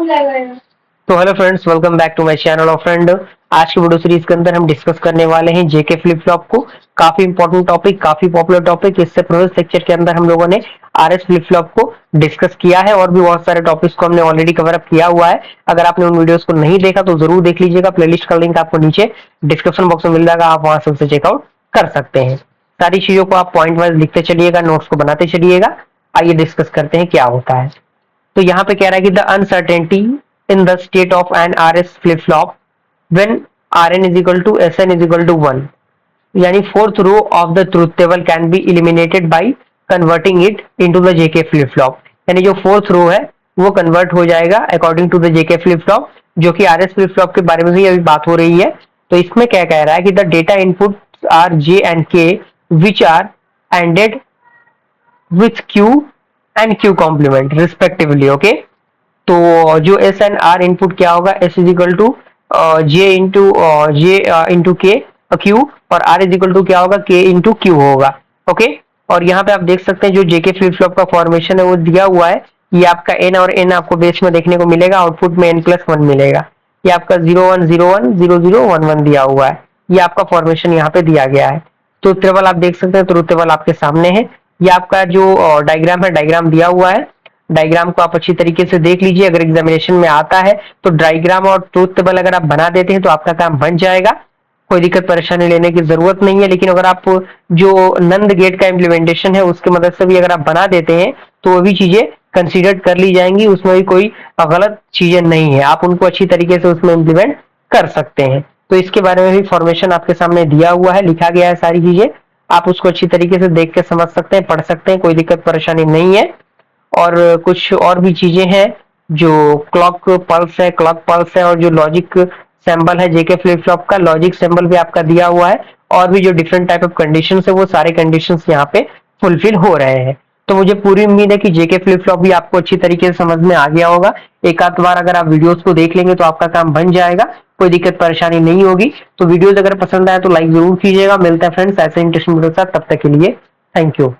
तो hello friends, welcome back to my channel. और friend, आज की वीडियो सीरीज के अंदर हम डिस्कस करने वाले हैं जेके फ्लिप फ्लॉप को। काफी इंपॉर्टेंट टॉपिक, काफी पॉपुलर टॉपिक। इससे प्रीवियस लेक्चर के अंदर हम लोगों ने आरएस फ्लिप फ्लॉप को डिस्कस किया है और भी बहुत सारे टॉपिक्स को हमने ऑलरेडी कवर अप किया हुआ है। अगर आपने उन वीडियोस को नहीं देखा तो जरूर देख लीजिएगा। प्लेलिस्ट का लिंक आपको नीचे डिस्क्रिप्शन बॉक्स में मिल जाएगा, आप वहां से उसे चेकआउट कर सकते हैं। सारी चीजों को आप पॉइंट वाइज लिखते चलिएगा, नोट्स को बनाते चलिएगा। आइए डिस्कस करते हैं क्या होता है। तो यहाँ पे कह रहा है कि the uncertainty in the state of N R S flip flop when R N is equal to S N is equal to 1, यानी fourth row of the truth table can be eliminated by converting it into the JK flip flop. यानी जो fourth row है वो convert हो जाएगा according to the JK flip flop, जो कि are S flip flop के बारे में भी अभी बात हो रही है। तो इसमें क्या कह रहा है कि the data input are J and K which are anded with Q and Q complement respectively. Okay, तो जो एस एंड आर इनपुट क्या होगा, S is equal to J into K Q, और आर इज इक्वल टू क्या होगा, के into Q होगा। Okay, और यहाँ पे आप देख सकते हैं जो जेके फ्लिप फ्लॉप का फॉर्मेशन है वो दिया हुआ है। ये आपका एन और एन आपको बेस में देखने को मिलेगा, आउटपुट में एन प्लस वन मिलेगा। ये आपका 01010011 दिया हुआ है। ये आपका फॉर्मेशन यहाँ पे दिया गया है। तो टेबल आप देख सकते हैं, ट्रुथ टेबल आपके सामने है। ये आपका जो डायग्राम है, डायग्राम दिया हुआ है। डायग्राम को आप अच्छी तरीके से देख लीजिए। अगर एग्जामिनेशन में आता है तो डायग्राम और ट्रूथ टेबल अगर आप बना देते हैं तो आपका काम बन जाएगा, कोई दिक्कत परेशानी लेने की जरूरत नहीं है। लेकिन अगर आप जो नंद गेट का इम्प्लीमेंटेशन है उसकी मदद से भी अगर आप बना देते हैं तो वो भी चीजें कंसीडर कर ली जाएंगी, उसमें भी कोई गलत चीजें नहीं है। आप उनको अच्छी तरीके से उसमें इम्प्लीमेंट कर सकते हैं। तो इसके बारे में भी फॉर्मेशन आपके सामने दिया हुआ है, लिखा गया है सारी चीजें। आप उसको अच्छी तरीके से देख के समझ सकते हैं, पढ़ सकते हैं, कोई दिक्कत परेशानी नहीं है। और कुछ और भी चीजें हैं, जो क्लॉक पल्स है, क्लॉक पल्स है, और जो लॉजिक सिंबल है जेके फ्लिप फ्लॉप का, लॉजिक सिंबल भी आपका दिया हुआ है। और भी जो डिफरेंट टाइप ऑफ कंडीशंस है वो सारे कंडीशंस यहाँ पे फुलफिल हो रहे हैं। तो मुझे पूरी उम्मीद है कि जेके फ्लिप फ्लॉप भी आपको अच्छी तरीके से समझ में आ गया होगा। एक आध बार अगर आप वीडियोस को देख लेंगे तो आपका काम बन जाएगा, कोई दिक्कत परेशानी नहीं होगी। तो वीडियोस अगर पसंद आए तो लाइक जरूर कीजिएगा। मिलता है फ्रेंड्स ऐसे इंटरेस्टिंग वीडियो के साथ, तब तक के लिए थैंक यू।